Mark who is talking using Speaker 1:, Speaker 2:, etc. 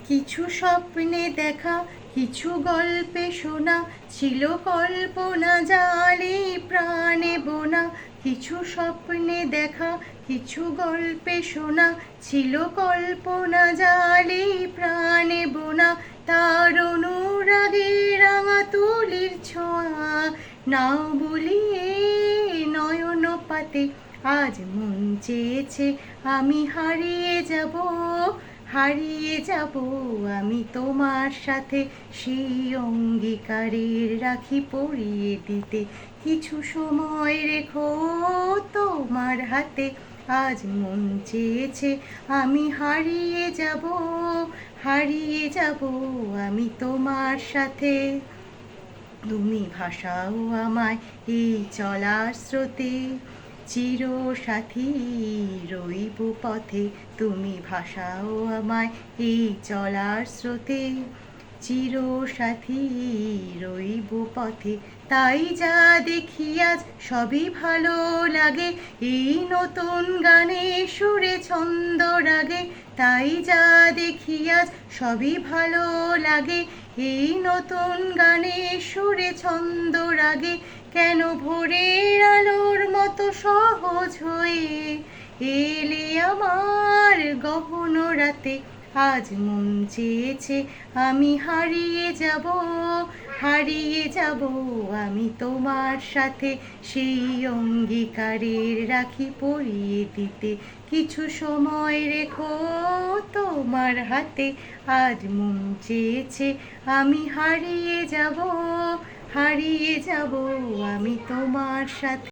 Speaker 1: কিছু স্বপ্নে দেখা, কিছু গল্পে শোনা, ছিল কল্পনা জালে প্রাণে বোনা। কিছু স্বপ্নে দেখা, কিছু গল্পে শোনা, ছিল কল্পনা জালে প্রাণে বোনা। তার অনুরাগে রাঙা তুলির ছোঁয়া, নাও বলিয়ে নয়ন পাতে। আজ মন চেয়েছে আমি হারিয়ে যাব, হারিয়ে যাব আমি তোমার সাথে। সেই অঙ্গীকারের রাখি পরিয়ে দিতে, কিছু সময় রেখো তোমার হাতে। আজ মন চেয়েছে আমি হারিয়ে যাব, হারিয়ে যাব আমি তোমার সাথে। তুমি ভাসাও আমায় এই চলার স্রোতে, চির সাথী রইব পথে। তুমি ভাসাও আমায় এই চলার স্রোতে, চির সাথী রইব পথে। তাই যা দেখি আজ সবই ভালো লাগে, এই নতুন গানে সুরে ছন্দ রাগে। তাই যা দেখি আজ সবই ভালো লাগে, এই নতুন গানে সুরে ছন্দ রাগে। কেন ভোরের আলোর মতো সহজ হয়ে এলে আমার গহন রাতে। আজ মন চেয়েছে আমি হারিয়ে যাব, হারিয়ে যাব আমি তোমার সাথে। সেই অঙ্গীকারের রাখি পরিয়ে দিতে, কিছু সময় রেখো তোমার হাতে। আজ মন চেয়েছে আমি হারিয়ে যাব, হারিয়ে যাব আমি তোমার সাথে।